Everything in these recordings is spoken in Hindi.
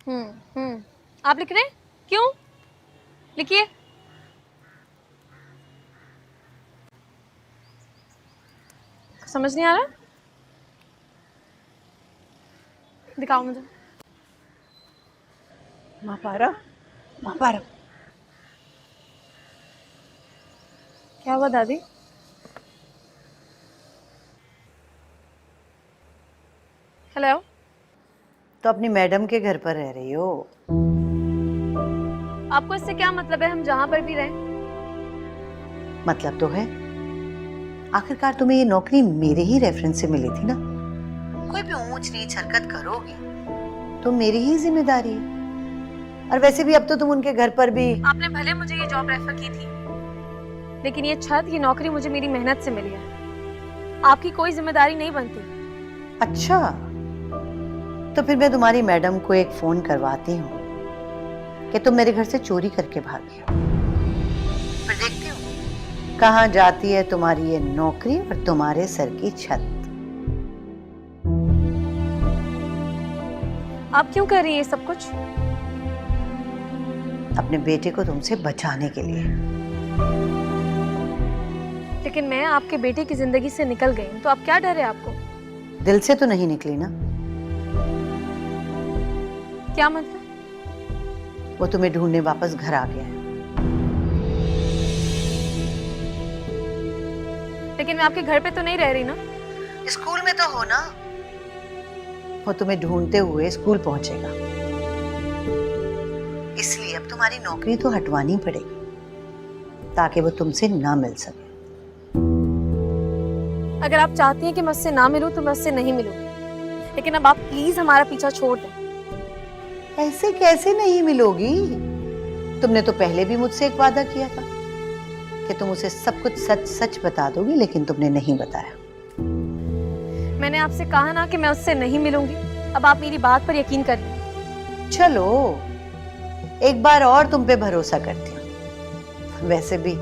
हम्म। आप लिख रहे हैं? क्यों? लिखिए। समझ नहीं आ रहा? दिखाओ मुझे। महापारा, महापारा, क्या हुआ दादी? हेलो। तो अपनी मैडम के घर पर रह रही हो? आपको इससे क्या मतलब है? हम जहां पर भी रहें। मतलब तो है। आखिरकार तुम्हें ये नौकरी मेरे ही रेफरेंस से मिली थी ना। कोई भी ऊंच नीच हरकत करोगी तो मेरी ही जिम्मेदारी है। और वैसे भी अब तो तुम उनके घर पर भी। आपने भले मुझे ये जॉब रेफर की थी, लेकिन ये छत, ये नौकरी मुझे मेरी मेहनत से मिली है। आपकी कोई जिम्मेदारी नहीं बनती। अच्छा, तो फिर मैं तुम्हारी मैडम को एक फोन करवाती हूँ कि तुम मेरे घर से चोरी करके भागी हो। फिर देखती हूँ कहाँ जाती है तुम्हारी ये नौकरी और तुम्हारे सर की छत। आप क्यों कर रही है ये सब कुछ? अपने बेटे को तुमसे बचाने के लिए। लेकिन मैं आपके बेटे की जिंदगी से निकल गई हूं, तो अब क्या डर है आपको? दिल से तो नहीं निकली ना? क्या मतलब? वो तुम्हें ढूंढने वापस घर आ गया है। लेकिन मैं आपके घर पे तो नहीं रह रही ना? स्कूल में तो हो ना। वो तुम्हें ढूंढते हुए स्कूल पहुंचेगा, इसलिए अब तुम्हारी नौकरी तो हटवानी पड़ेगी ताकि वो तुमसे ना मिल सके। अगर आप चाहती हैं कि मैं उससे ना मिलूं तो मैं उससे नहीं मिलूंगी, लेकिन अब आप प्लीज हमारा पीछा छोड़ दें। ऐसे कैसे नहीं मिलोगी? तुमने तो पहले भी मुझसे एक वादा किया था कि तुम उसे सब कुछ सच सच बता दोगी, लेकिन तुमने नहीं बताया। मैंने आपसे कहा ना कि मैं उससे नहीं मिलूंगी। अब आप मेरी बात पर यकीन कर लें। चलो, एक बार और तुम पे भरोसा करती हूँ। वैसे भी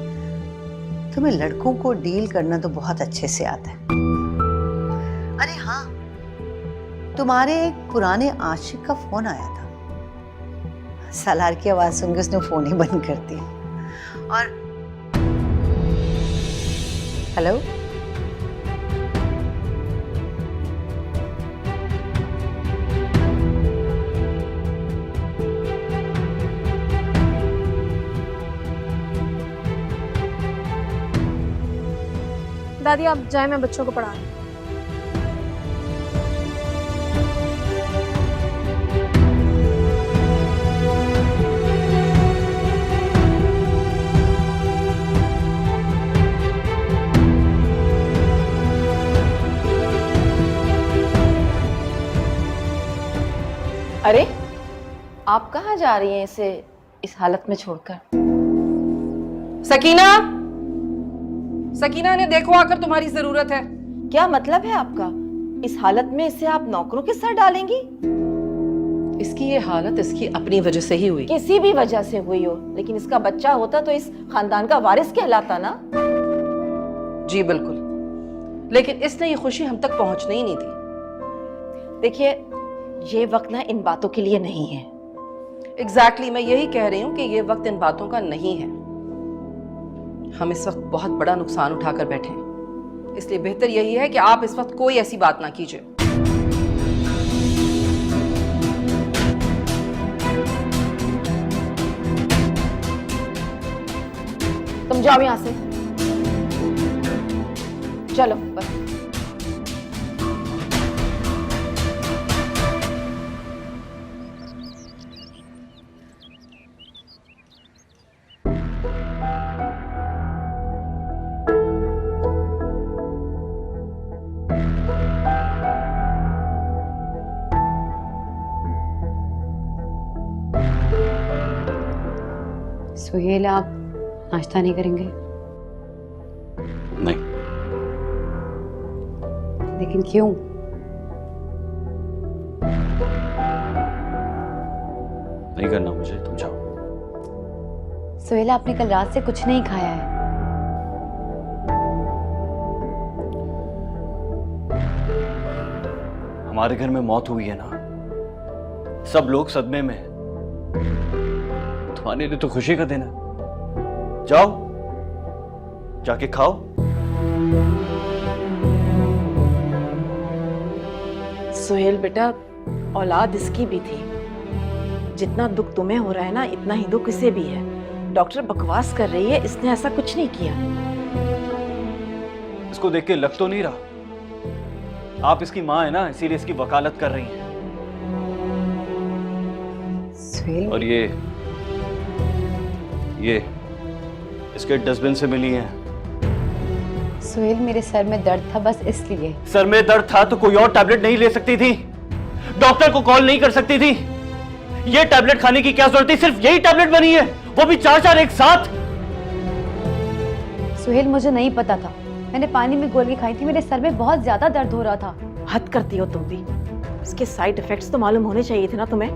तुम्हें लड़कों को डील करना तो बहुत अच्छे से आता है। अरे हाँ, तुम्हारे एक पुराने आशिक का फोन आया था। सालार की आवाज सुन के उसने फोन ही बंद कर दिया। और हेलो, दादी आप जाए, मैं बच्चों को पढ़ा रही हूं। अरे, आप कहाँ जा रही हैं इसे इस हालत में छोड़कर? सकीना, सकीना ने देखो आकर, तुम्हारी जरूरत है। क्या मतलब है आपका? इस हालत में इसे आप नौकरों के साथ डालेंगी? इसकी ये हालत इसकी अपनी वजह से ही हुई। किसी भी वजह से हुई हो, लेकिन इसका बच्चा होता तो इस खानदान का वारिस कहलाता ना। जी बिल्कुल, लेकिन इसने ये खुशी हम तक पहुंचने ही नहीं दी। देखिए, ये वक्त ना इन बातों के लिए नहीं है। एग्जैक्टली, मैं यही कह रही हूँ कि ये वक्त इन बातों का नहीं है। हम इस वक्त बहुत बड़ा नुकसान उठाकर बैठे हैं, इसलिए बेहतर यही है कि आप इस वक्त कोई ऐसी बात ना कीजिए। तुम जाओ यहां से, चलो बस। सुहेल, आप नाश्ता नहीं करेंगे? नहीं। लेकिन क्यों? नहीं करना मुझे, तुम जाओ। सुहेल, आपने कल रात से कुछ नहीं खाया है। हमारे घर में मौत हुई है ना, सब लोग सदमे में हैं। तुम्हारे लिए तो खुशी का दिन है। जाओ, जाके खाओ। सोहेल बेटा, औलाद इसकी भी थी। जितना दुख तुम्हें हो रहा है ना, इतना ही दुख इसे भी है। डॉक्टर बकवास कर रही है, इसने ऐसा कुछ नहीं किया। इसको देख के लग तो नहीं रहा आप इसकी माँ है ना, इसीलिए इसकी वकालत कर रही हैं। सोहेल, और ये इसके डस्टबिन से मिली हैं। सुहेल, मेरे सर में दर्द था, बस इसलिए। सर में दर्द था तो कोई और टैबलेट नहीं ले सकती थी? डॉक्टर को कॉल नहीं कर सकती थी? ये टैबलेट खाने की क्या जरूरत थी? सिर्फ यही टैबलेट बनी है, वो भी 4-4 एक साथ। सुहेल, मुझे नहीं पता था। मैंने पानी में गोली खाई थी, मेरे सर में बहुत ज्यादा दर्द हो रहा था। हद करती हो तुम भी। इसके साइड इफेक्ट्स तो मालूम होने चाहिए थे ना तुम्हें।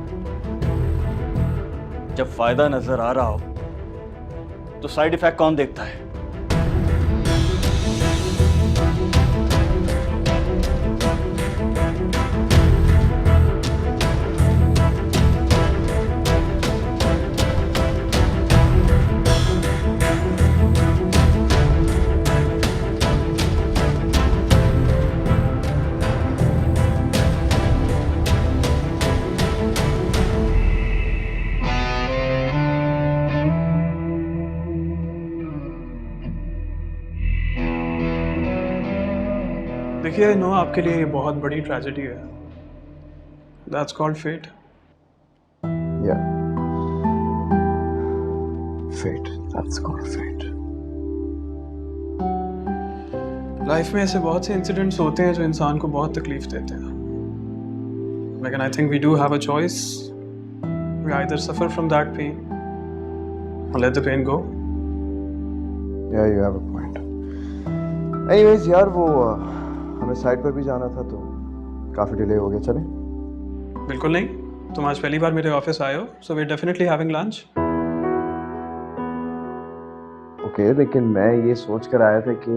जब फायदा नजर आ रहा हो तो साइड इफेक्ट कौन देखता है? देखिए, आई नो आपके लिए ये बहुत बड़ी ट्रेजेडी है। That's called fate. Yeah. Fate. That's called fate. Life में ऐसे बहुत से इंसिडेंट्स होते हैं जो इंसान को बहुत तकलीफ देते हैं, लेकिन I think we do have a choice. We either suffer from that pain or let the pain go. Yeah, you have a point. Anyways, यार वो हमें साइड पर भी जाना था तो काफी डिले हो गया। चलें? बिल्कुल नहीं, तुम आज पहली बार मेरे ऑफिस आए हो, so we are definitely having lunch. Okay, लेकिन मैं ये सोच कर आया था कि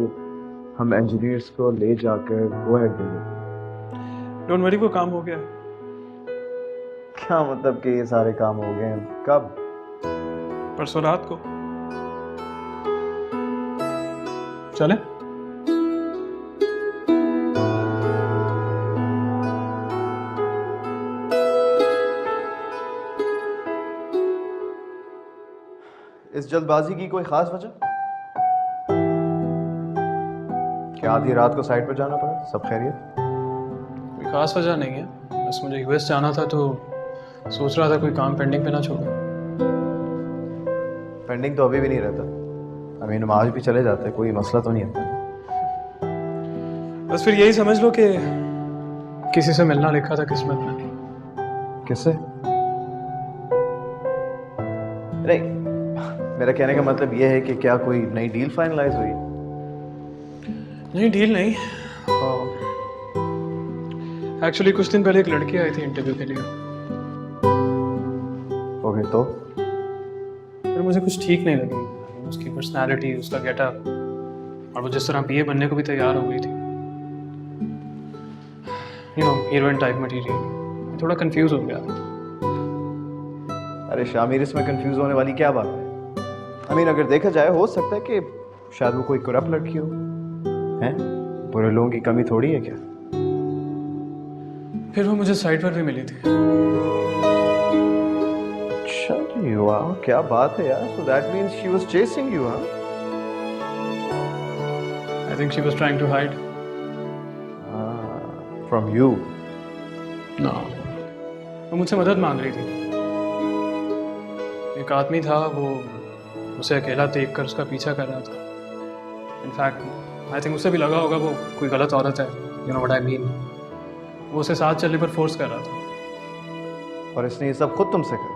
हम इंजीनियर्स को ले जाकर गो अहेड देंगे। डोंट वरी, वो काम हो गया। क्या मतलब कि ये सारे काम हो गए हैं? कब? परसों रात को। चले? इस जल्दबाजी की कोई खास वजह? क्या आधी रात को साइड पर जाना पड़ा? सब खैरियत? कोई खास वजह नहीं है, बस मुझे यूएस जाना था तो सोच रहा था कोई काम पेंडिंग पे ना छोड़ूं। पेंडिंग तो अभी भी नहीं रहता। अमीन, हम आज भी चले जाते हैं, कोई मसला तो नहीं आता। बस फिर यही समझ लो कि किसी से मिलना लिखा था किस्मत में। किससे? नहीं, मेरा कहने का मतलब यह है कि क्या कोई नई डील फाइनलाइज हुई? नहीं, डील नहीं। एक्चुअली कुछ दिन पहले एक लड़की आई थी इंटरव्यू के लिए। ओके, तो फिर मुझे कुछ ठीक नहीं लगी। उसकी पर्सनालिटी, उसका गेटअप, और वो जिस तरह पीए बनने को भी तैयार हो गई थी। You know, heroine type material. थोड़ा कंफ्यूज हो गया। अरे शामिर, इसमें कंफ्यूज होने वाली क्या बात है? अगर देखा जाए, हो सकता है कि शायद वो कोई करप्ट लड़की हो। हैं? बुरे लोगों की कमी थोड़ी है क्या? फिर वो मुझे साइड पर भी मिली थी। अच्छा जी, वाह, क्या बात है यार। So that means she was chasing you, हाँ? I think she was trying to hide from you. No, वो मुझसे मदद मांग रही थी। एक आदमी था, वो उसे अकेला देखकर उसका पीछा कर रहा था। इनफैक्ट आई थिंक उसे भी लगा होगा वो कोई गलत औरत है। You know what I mean. वो उसे साथ चलने पर फोर्स कर रहा था। और इसने ये सब खुद तुमसे करा?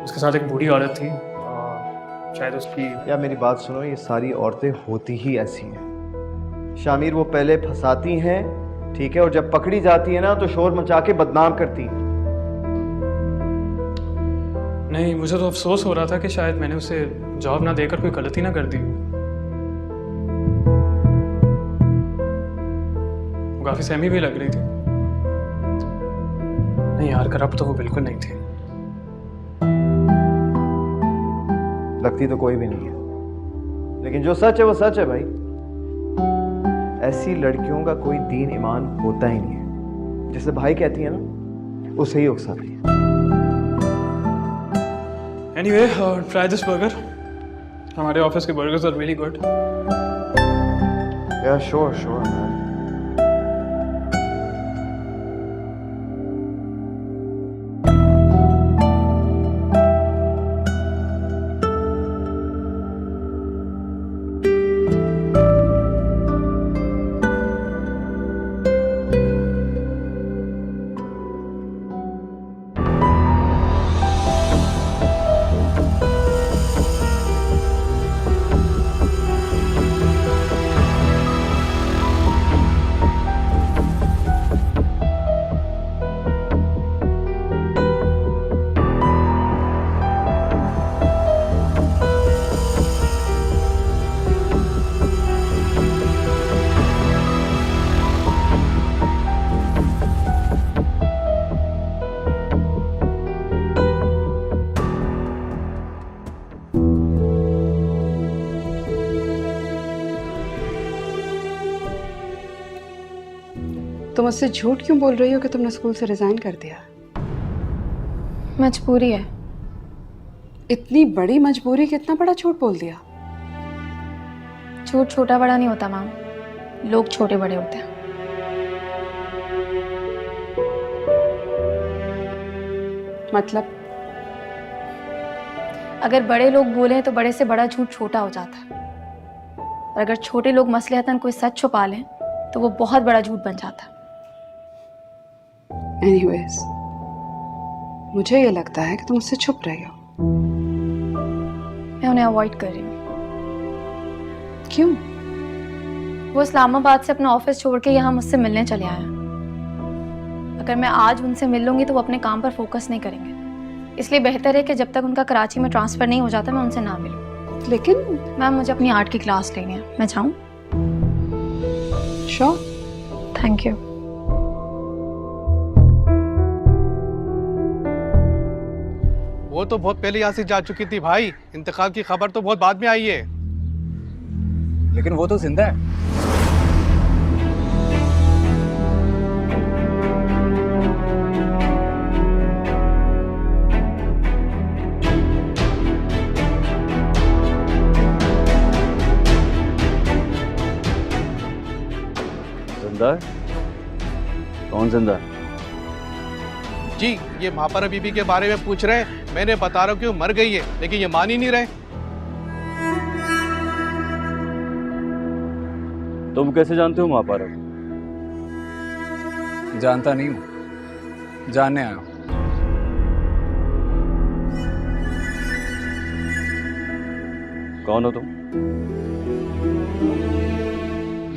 उसके साथ एक बूढ़ी औरत थी, और शायद उसकी। या मेरी बात सुनो, ये सारी औरतें होती ही ऐसी हैं शामिर। वो पहले फंसाती हैं, ठीक है, और जब पकड़ी जाती है ना तो शोर मचा के बदनाम करती हैं। नहीं, मुझे तो अफसोस हो रहा था कि शायद मैंने उसे जॉब ना देकर कोई गलती ना कर दी। वो काफी सहमी भी लग रही थी। नहीं यार, करप्ट तो वो बिल्कुल नहीं थी। लगती तो कोई भी नहीं है, लेकिन जो सच है वो सच है भाई। ऐसी लड़कियों का कोई दीन ईमान होता ही नहीं है। जैसे भाई कहती है ना, उसे ही उकसाती है। Anyway, try this burger. हमारे ऑफिस के बर्गर्स आर रियली गुड। या श्योर श्योर मैन। तुम मुझसे झूठ क्यों बोल रही हो कि तुमने स्कूल से रिजाइन कर दिया? मजबूरी है। इतनी बड़ी मजबूरी कि इतना बड़ा झूठ बोल दिया? झूठ छोटा बड़ा नहीं होता मैम, लोग छोटे बड़े होते हैं। मतलब? अगर बड़े लोग बोले तो बड़े से बड़ा झूठ छोटा हो जाता है, और अगर छोटे लोग मसलहतन कोई सच छुपा लें तो वो बहुत बड़ा झूठ बन जाता है। एनीवेज, मुझे ये लगता है कि तुम उससे छुप रही हो। मैं उन्हें अवॉइड कर रही हूँ। क्यों? वो इस्लामाबाद से अपना ऑफिस छोड़ के यहाँ मुझसे मिलने चले आए हैं। अगर मैं आज उनसे मिल लूंगी तो वो अपने काम पर फोकस नहीं करेंगे, इसलिए बेहतर है कि जब तक उनका कराची में ट्रांसफर नहीं हो जाता मैं उनसे ना मिलूं। लेकिन मैम, मुझे अपनी आर्ट की क्लास लेनी है, मैं जाऊँ? श्योर। Thank you. वो तो बहुत पहले यहाँ से जा चुकी थी भाई, इंतकाल की खबर तो बहुत बाद में आई है। लेकिन वो तो जिंदा है। जिंदा? कौन जिंदा? जी, ये महापरा बीबी के बारे में पूछ रहे हैं। मैंने बता रहा हूँ कि वो मर गई है, लेकिन ये मान ही नहीं रहे। तुम कैसे जानते हो महापारा? जानता नहीं हूँ, जानने आया हूँ। कौन हो तुम?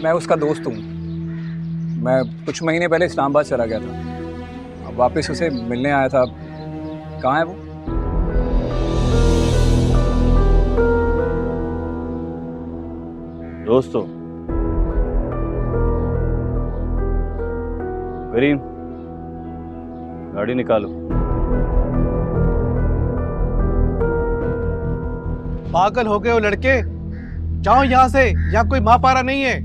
मैं उसका दोस्त हूँ। मैं कुछ महीने पहले इस्लामाबाद चला गया था, अब वापस उसे मिलने आया था। कहाँ है वो? दोस्तों, करीम, गाड़ी निकालो। पागल हो गए हो लड़के, जाओ यहाँ से, यहाँ कोई महापारा नहीं है।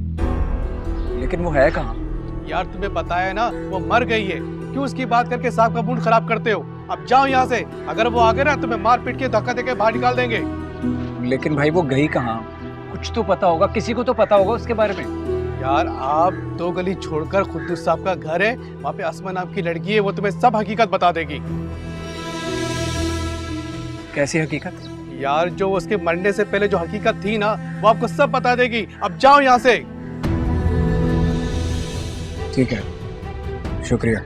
लेकिन वो है कहाँ? यार तुम्हें पता है ना, वो मर गई है। क्यों उसकी बात करके साहब का मूड खराब करते हो? अब जाओ यहाँ से, अगर वो आ गए ना तुम्हें मार पीट के धक्का देके बाहर निकाल देंगे। लेकिन भाई वो गई कहाँ? कुछ तो पता होगा, किसी को तो पता होगा उसके बारे में। यार आप 2 गली छोड़कर खुद्दूस साहब का घर है, वहाँ पे अस्मा नाम की लड़की है, वो तुम्हें सब हकीकत बता देगी। कैसी हकीकत? यार जो उसके मरने से पहले जो हकीकत थी ना, वो आपको सब बता देगी। अब जाओ यहाँ से। ठीक है, शुक्रिया।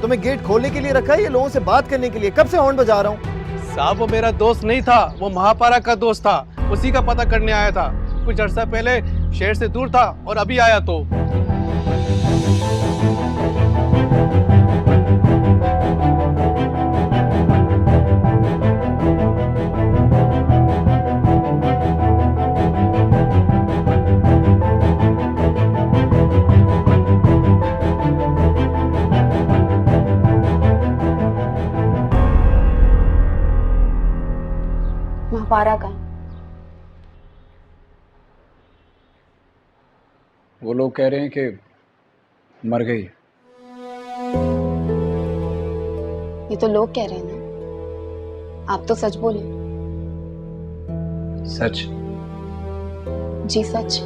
तुम्हें गेट खोलने के लिए रखा है या लोगों से बात करने के लिए? कब से हॉर्न बजा रहा हूँ। साहब वो मेरा दोस्त नहीं था, वो महापारा का दोस्त था, उसी का पता करने आया था। कुछ अर्सा पहले शहर से दूर था और अभी आया तो। महापारा का। वो लोग कह रहे हैं कि मर गई। ये तो लोग कह रहे हैं ना, आप तो सच बोले। सच? जी सच।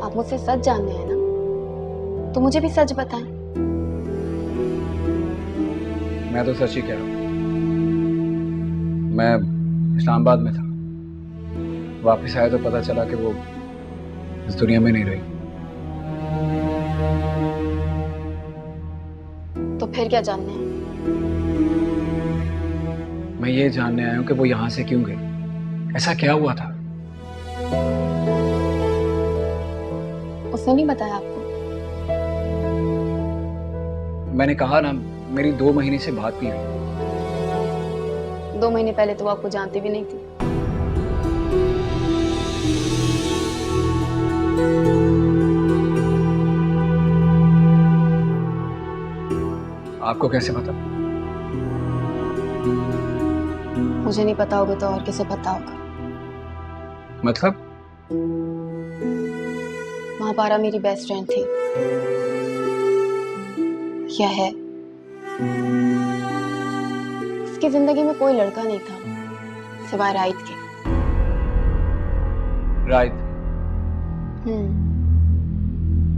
आप मुझसे सच जानने हैं ना, तो मुझे भी सच बताएं। मैं तो सच ही कह रहा हूँ। मैं इस्लामाबाद में था, वापस आया तो पता चला कि वो इस दुनिया में नहीं रही। तो फिर क्या जानने हैं? मैं ये जानने आया हूँ कि वो यहाँ से क्यों गई, ऐसा क्या हुआ था? उसने नहीं बताया आपको? मैंने कहा ना, मेरी 2 महीने से बात नहीं हुई। 2 महीने पहले तो वो आपको जानती भी नहीं थी। आपको कैसे पता? मुझे नहीं पता होगा तो और किसे पता होगा? मतलब? महापारा मेरी बेस्ट फ्रेंड थी, यह है। उसकी जिंदगी में कोई लड़का नहीं था सिवाय राहित के। राहित?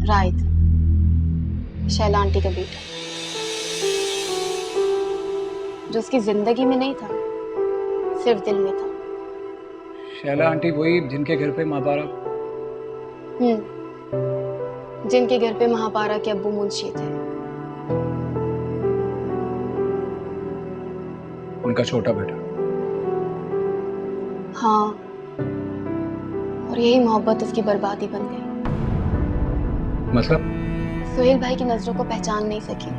राहित, शैला आंटी का बेटा, जो उसकी जिंदगी में नहीं था, सिर्फ दिल में था। शैला आंटी वही जिनके घर पे महापारा? जिनके घर पे महापारा के अब्बू मुंशी थे। उनका छोटा बेटा? हाँ, और यही मोहब्बत उसकी बर्बादी बन गई। मतलब? सुहेल भाई की नजरों को पहचान नहीं सकी,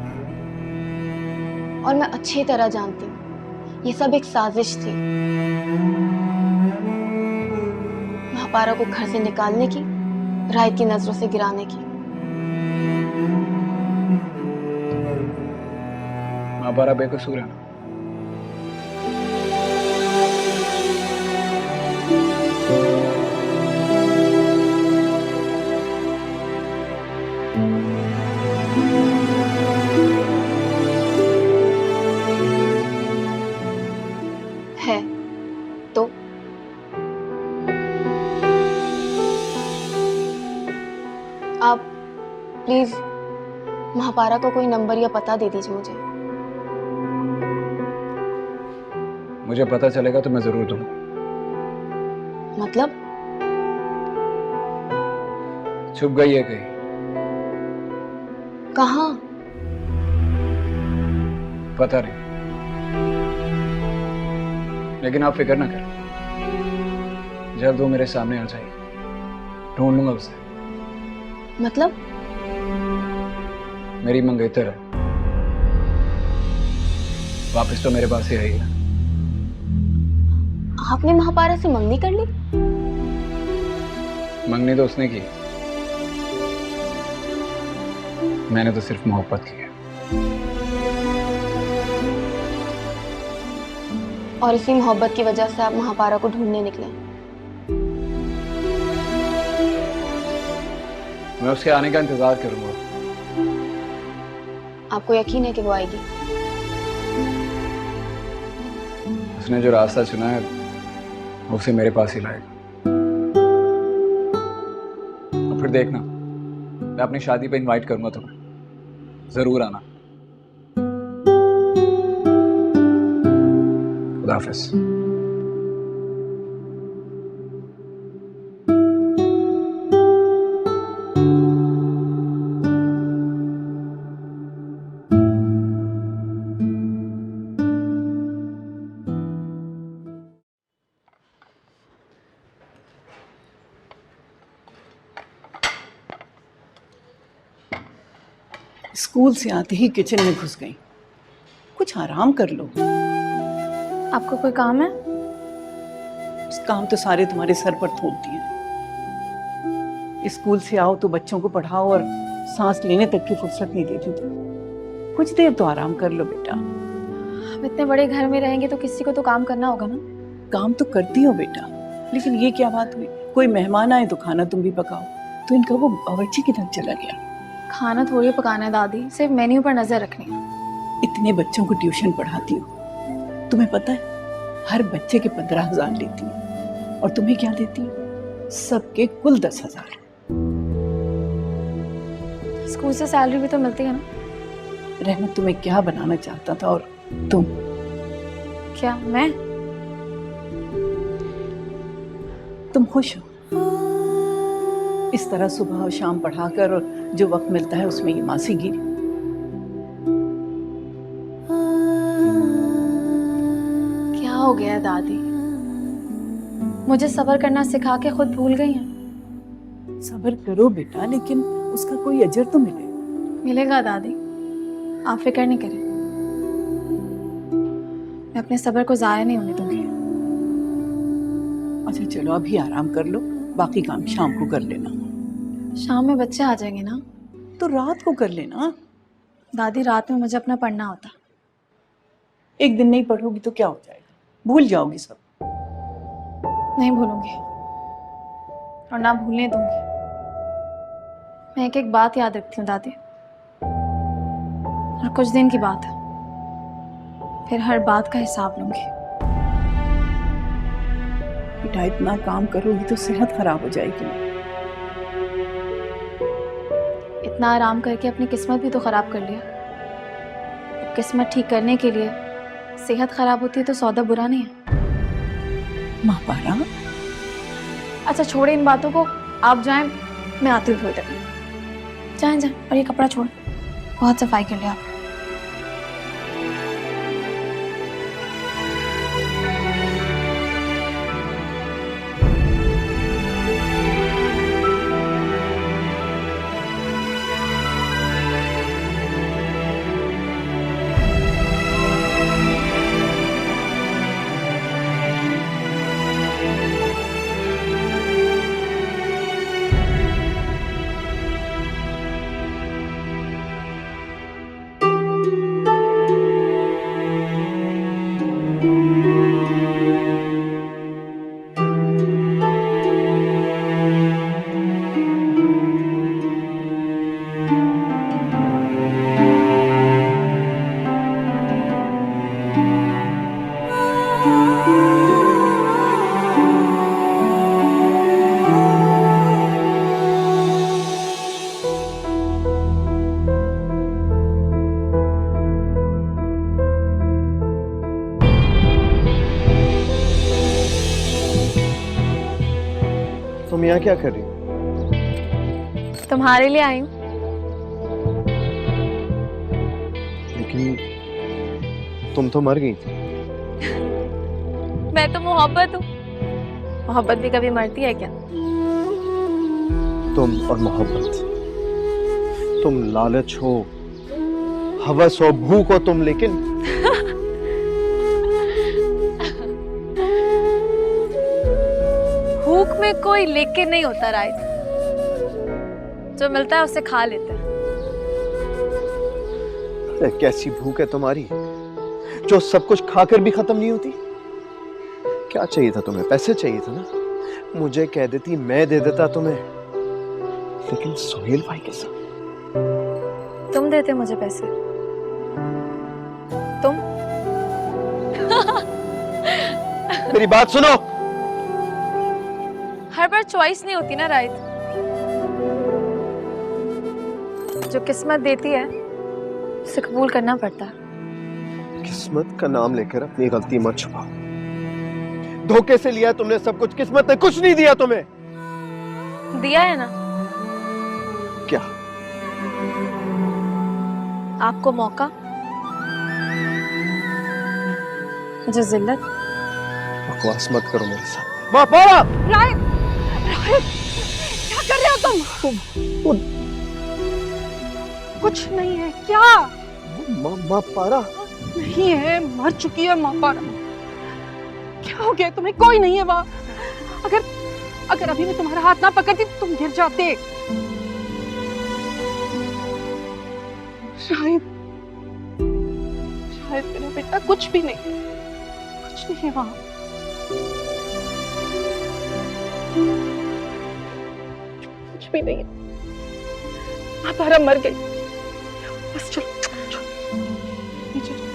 और मैं अच्छी तरह जानती हूँ ये सब एक साजिश थी, महापारा को घर से निकालने की, राहित की नजरों से गिराने की। महापारा बेकसूर है ना? है तो आप प्लीज महापारा को कोई नंबर या पता दे दीजिए मुझे। मुझे पता चलेगा तो मैं जरूर दूंगा। मतलब? छुप गई है कहीं। कहाँ? पता नहीं, लेकिन आप फिक्र ना करें, जल्द वो मेरे सामने आ जाएगी, ढूंढ लूंगा उसे। मतलब? मेरी मंगेतर है, वापस तो मेरे पास ही आएगी। आपने महापारा से मंगनी कर ली? मंगनी तो उसने की, मैंने तो सिर्फ मोहब्बत की है। और इसी मोहब्बत की वजह से आप महापारा को ढूंढने निकले? मैं उसके आने का इंतजार करूंगा। आपको यकीन है कि वो आएगी? उसने जो रास्ता चुना है उसे मेरे पास ही लाएगा। और फिर देखना, मैं अपनी शादी पे इनवाइट करूंगा तुम्हें, जरूर आना। खुदा हाफिज। स्कूल से आते ही किचन में घुस गई। कुछ आराम कर लो। आपको कोई काम है? काम तो सारे तुम्हारे सर पर थोप दिए। स्कूल से आओ तो बच्चों को पढ़ाओ और सांस लेने तक की फुर्सत नहीं देती तुम। कुछ देर तो आराम कर लो बेटा। अब इतने बड़े घर में रहेंगे तो किसी को तो काम करना होगा ना। काम तो करती हो बेटा, लेकिन ये क्या बात हुई? कोई मेहमान आए तो खाना तुम भी पकाओ, तो इनका वो बावर्ची किधर चला गया? खाना थोड़ी पकाना है दादी, सिर्फ मेन्यू पर नजर रखनी है। इतने बच्चों को ट्यूशन पढ़ाती हो, तुम्हें पता है हर बच्चे के 15,000 लेती है और तुम्हें क्या देती है? सबके कुल 10,000। स्कूल से सैलरी भी तो मिलती है ना। रहमत तुम्हें क्या बनाना चाहता था और तुम? क्या मैं? तुम खुश हो? इस तरह सुबह और शाम पढ़ाकर और जो वक्त मिलता है उसमें ये मासीगिरी। क्या हो गया दादी? मुझे सब्र करना सिखा के खुद भूल गई हैं। सब्र करो बेटा, लेकिन उसका कोई अजर तो मिले। मिलेगा दादी, आप फिक्र नहीं करें। मैं अपने सब्र को जाया नहीं होने दूंगी। अच्छा चलो अभी आराम कर लो, बाकी काम शाम को कर लेना। शाम में बच्चे आ जाएंगे ना, तो रात को कर लेना। दादी रात में मुझे अपना पढ़ना होता। एक दिन नहीं पढ़ोगी तो क्या हो जाएगा? भूल जाओगी सब। नहीं भूलूंगी और ना भूलने दूंगी। मैं एक एक बात याद रखती हूँ दादी, और कुछ दिन की बात है, फिर हर बात का हिसाब लूंगी। बेटा इतना काम करोगी तो सेहत खराब हो जाएगी। इतना आराम करके अपनी किस्मत भी तो खराब कर लिया। अब किस्मत ठीक करने के लिए सेहत खराब होती है तो सौदा बुरा नहीं है। माँ पारा, अच्छा छोड़े इन बातों को, आप जाएं, मैं आती हूँ थोड़ी देर में। जाएं जाएं, और ये कपड़ा छोड़, बहुत सफाई कर लिया आप। तुम यहाँ क्या कर रही हो? तुम्हारे लिए आई हूँ। लेकिन तुम तो मर गई थी। मैं तो मोहब्बत हूँ। मोहब्बत भी कभी मरती है क्या? तुम और मोहब्बत, तुम लालच हो, हवस हो, भूख हो तुम, लेकिन भूख में कोई लेकिन नहीं होता राइट। जो मिलता है उसे खा लेते हैं। अरे कैसी भूख है तुम्हारी जो सब कुछ खाकर भी खत्म नहीं होती? क्या चाहिए था तुम्हें? पैसे चाहिए था ना? मुझे कह देती, मैं दे देता तुम्हें। लेकिन सोहेल भाई के साथ तुम देते मुझे पैसे? तुम? मेरी बात सुनो। हर बार चॉइस नहीं होती ना राइट। जो किस्मत देती है उसे कबूल करना पड़ता है। किस्मत का नाम लेकर अपनी गलती मत छुपाओ। धोखे से लिया तुमने सब कुछ, किस्मत ने कुछ नहीं दिया तुम्हें। दिया है ना। क्या? आपको मौका, मुझे जिल्लत। बकवास मत करो मेरे साथ। माँ पारा! राइट, राइट, क्या कर रहे हो तुम? कुछ नहीं है क्या? माँ पारा नहीं है, मर चुकी है माँ पारा। क्या हो गया तुम्हें? कोई नहीं है वहाँ। अगर अभी मैं तुम्हारा हाथ ना पकड़ती तो तुम गिर जाते। शायद मेरा बेटा कुछ भी नहीं है, कुछ नहीं है वहाँ। कुछ भी नहीं, महापारा मर गई। बस चलो नीचे चलो।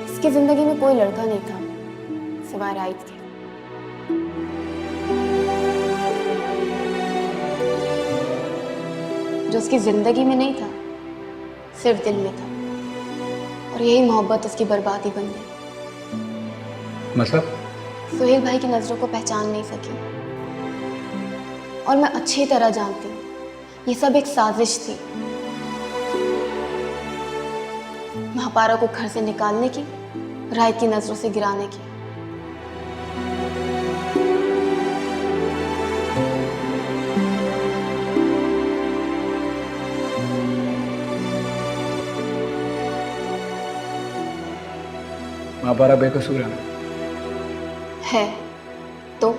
इसकी जिंदगी में कोई लड़का नहीं था सिवाय राइट के। जो उसकी जिंदगी में नहीं था, सिर्फ दिल में था, और यही मोहब्बत उसकी बर्बादी बन गई। मतलब? सुहेल भाई की नजरों को पहचान नहीं सकी, और मैं अच्छी तरह जानती हूँ ये सब एक साजिश थी, महापारा को घर से निकालने की, राइट की नजरों से गिराने की। महापारा बेकसूर है तो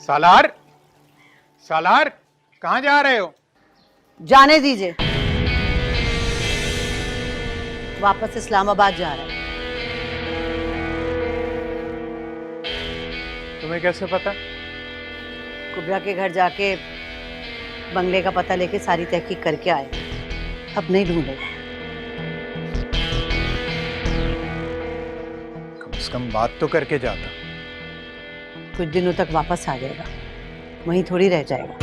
सालार, सालार, कहाँ जा रहे हो? जाने दीजिए, वापस इस्लामाबाद जा रहा है। तुम्हें कैसे पता? कुबरा के घर जाके बंगले का पता लेके सारी तहकीक करके आए, अब नहीं ढूंढेगा। कम से कम बात तो करके जाता। कुछ दिनों तक वापस आ जाएगा, वहीं थोड़ी रह जाएगा।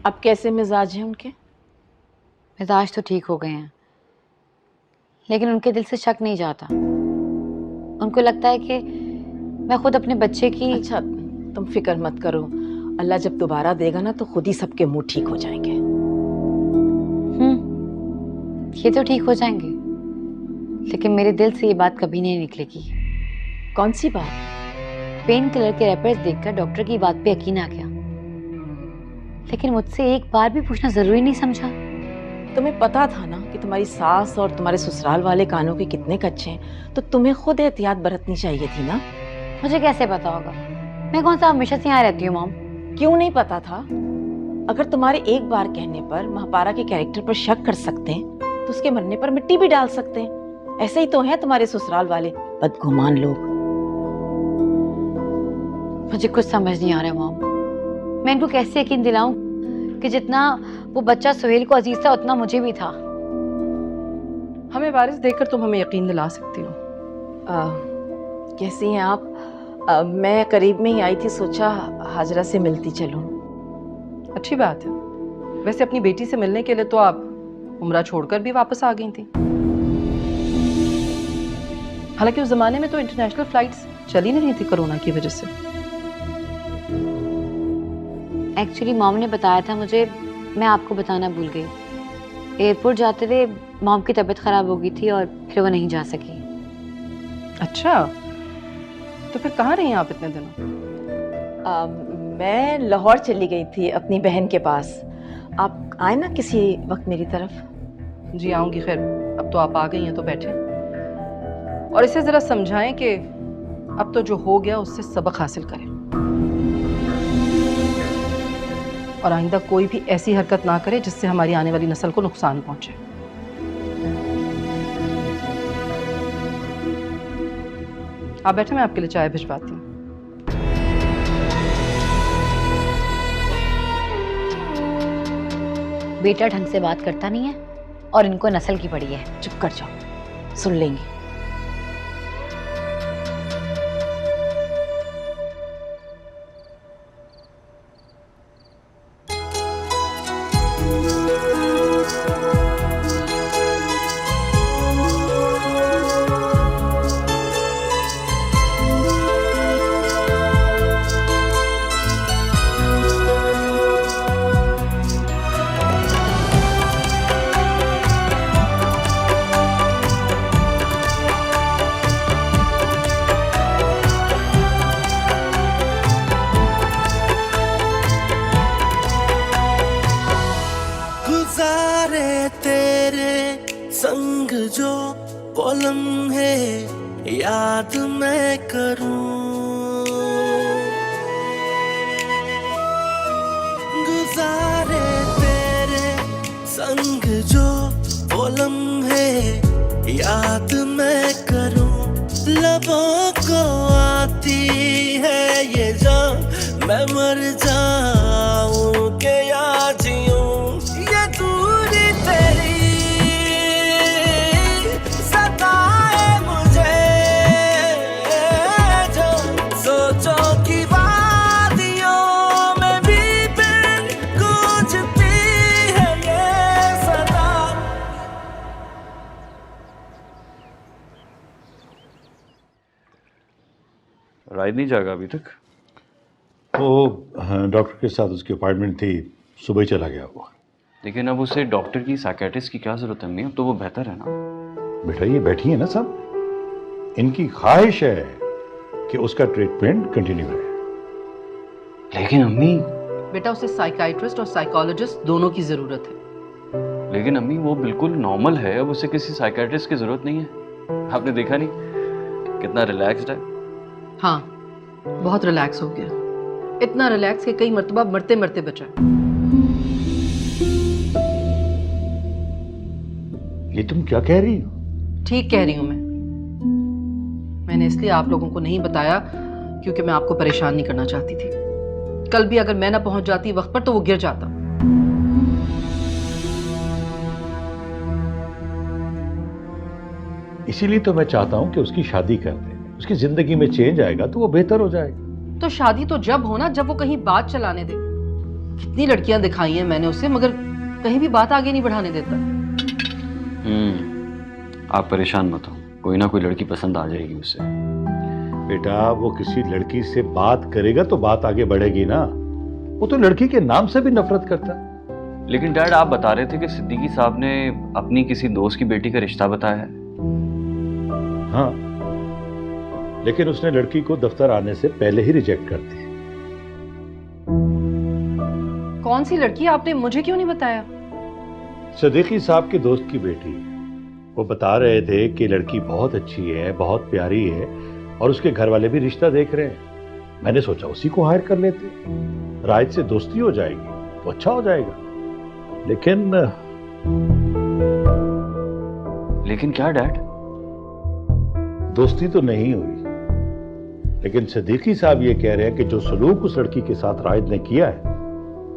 अब कैसे मिजाज हैं उनके? मिजाज तो ठीक हो गए हैं, लेकिन उनके दिल से शक नहीं जाता। उनको लगता है कि मैं खुद अपने बच्चे की। अच्छा, तुम फिक्र मत करो, अल्लाह जब दोबारा देगा ना तो खुद ही सबके मुंह ठीक हो जाएंगे। ये तो ठीक हो जाएंगे, लेकिन मेरे दिल से ये बात कभी नहीं निकलेगी। कौन सी बात? पेन किलर के रैपर्स देखकर डॉक्टर की बात पे यकीन आ गया, लेकिन मुझसे एक बार भी पूछना जरूरी नहीं समझा। तुम्हें पता था ना कि तुम्हारी सास और तुम्हारे ससुराल वाले कानों के कितने कच्चे हैं, तो तुम्हें खुद एहतियात बरतनी चाहिए थी ना। मुझे कैसे पता होगा? मैं कौन सा हमेशा से यहाँ रहती हूँ मॉम। क्यों नहीं पता था? अगर तुम्हारे एक बार कहने पर महापारा के कैरेक्टर पर शक कर सकते हैं तो उसके मरने पर मिट्टी भी डाल सकते हैं। ऐसे ही तो हैं तुम्हारे ससुराल वाले बदगुमान लोग। मुझे कुछ समझ नहीं आ रहा मॉम, मैं इनको कैसे यकीन दिलाऊं कि जितना वो बच्चा सुहेल को अजीज था उतना मुझे भी था। हमें वारिस देखकर तुम हमें यकीन दिला सकती हो। कैसी हैं आप? मैं करीब में ही आई थी, सोचा हाजरा से मिलती चलूं। अच्छी बात है। वैसे अपनी बेटी से मिलने के लिए तो आप उम्रा छोड़कर भी वापस आ गई थी। हालांकि उस जमाने में तो इंटरनेशनल फ्लाइट्स चल ही नहीं थी कोरोना की वजह से। एक्चुअली मॉम ने बताया था मुझे, मैं आपको बताना भूल गई। एयरपोर्ट जाते हुए मॉम की तबीयत खराब हो गई थी और फिर वो नहीं जा सकी। अच्छा, तो फिर कहाँ रही आप इतने दिनों? मैं लाहौर चली गई थी अपनी बहन के पास। आप आए ना किसी वक्त मेरी तरफ। जी आऊंगी। खैर अब तो आप आ गई हैं तो बैठे और इसे जरा समझाएं कि अब तो जो हो गया उससे सबक हासिल करें और आइंदा कोई भी ऐसी हरकत ना करे जिससे हमारी आने वाली नस्ल को नुकसान पहुंचे। आप बैठे, मैं आपके लिए चाय भिजवाती हूँ। बेटा ढंग से बात करता नहीं है और इनको नस्ल की पड़ी है। चुप कर जाओ, सुन लेंगे। संग जो पलम है याद मैं करूं, गुजारे तेरे संग जो पलम है याद मैं करूं, लबों को आती है ये जान मैं मर जाऊं के या जीऊं, ये दूरी तेरी राइड नहीं जाएगा अभी तक? वो डॉक्टर के साथ उसकी अपॉइंटमेंट थी, सुबह ही चला गया वो। लेकिन अब उसे डॉक्टर की साइकियाट्रिस्ट की क्या जरूरत है? अब तो वो बेहतर है ना। बेटा ये बैठी है ना सब, इनकी ख्वाहिश है कि उसका ट्रीटमेंट कंटिन्यू रहे। लेकिन अम्मी, बेटा उसे साइकाइट्रिस्ट और साइकोलॉजिस्ट दोनों की जरूरत है। लेकिन अम्मी वो बिल्कुल नॉर्मल है, अब उसे किसी साइकियाट्रिस्ट की जरूरत नहीं है। आपने देखा नहीं कितना रिलैक्स्ड है? हाँ, बहुत रिलैक्स हो गया, इतना रिलैक्स कि कई मर्तबा मरते मरते बचा। ये तुम क्या कह रही हो? ठीक कह रही हूं मैंने इसलिए आप लोगों को नहीं बताया क्योंकि मैं आपको परेशान नहीं करना चाहती थी। कल भी अगर मैं ना पहुंच जाती वक्त पर तो वो गिर जाता। इसीलिए तो मैं चाहता हूं कि उसकी शादी कर दे, उसकी जिंदगी में चेंज आएगा तो वो बेहतर हो जाएगा। तो शादी तो जब होना जब वो कहीं बात चलाने दे। कितनी लड़कियां दिखाई हैं मैंने उसे, मगर कहीं भी बात आगे नहीं बढ़ाने देता। आप परेशान मत हो, कोई ना कोई लड़की पसंद आ जाएगी उसे। बेटा वो किसी लड़की से बात करेगा तो बात आगे बढ़ेगी ना, वो तो लड़की के नाम से भी नफरत करता है। लेकिन डैड आप बता रहे थे कि सिद्दीकी साहब ने अपनी किसी दोस्त की बेटी का रिश्ता बताया है। हाँ, लेकिन उसने लड़की को दफ्तर आने से पहले ही रिजेक्ट कर दिया। कौन सी लड़की? आपने मुझे क्यों नहीं बताया? सिद्दीकी साहब के दोस्त की बेटी। वो बता रहे थे कि लड़की बहुत अच्छी है, बहुत प्यारी है और उसके घर वाले भी रिश्ता देख रहे हैं। मैंने सोचा उसी को हायर कर लेते, राज से दोस्ती हो जाएगी तो अच्छा हो जाएगा। लेकिन क्या डैड? दोस्ती तो नहीं हुई, लेकिन सिद्दीकी साहब ये कह रहे हैं कि जो सलूक उस लड़की के साथ राज ने किया है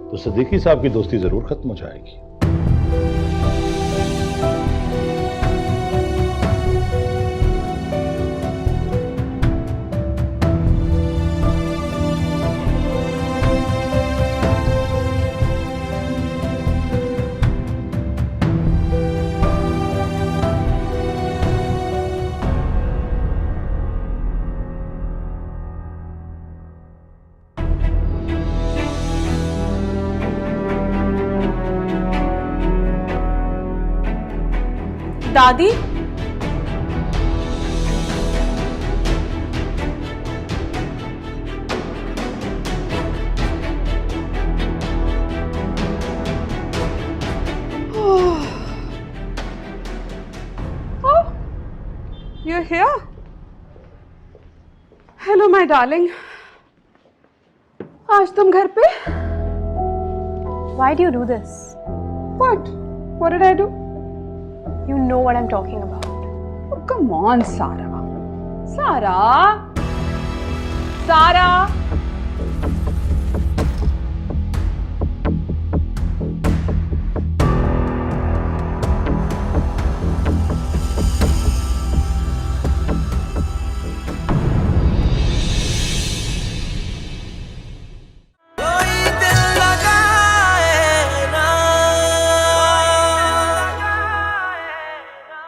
तो सिद्दीकी साहब की दोस्ती जरूर खत्म हो जाएगी। दादी You're here? Hello, my darling. आज तुम घर पे? Why do you do this? What? What did I do? You know what I'm talking about. Oh, come on, Sara. Sara. Sara.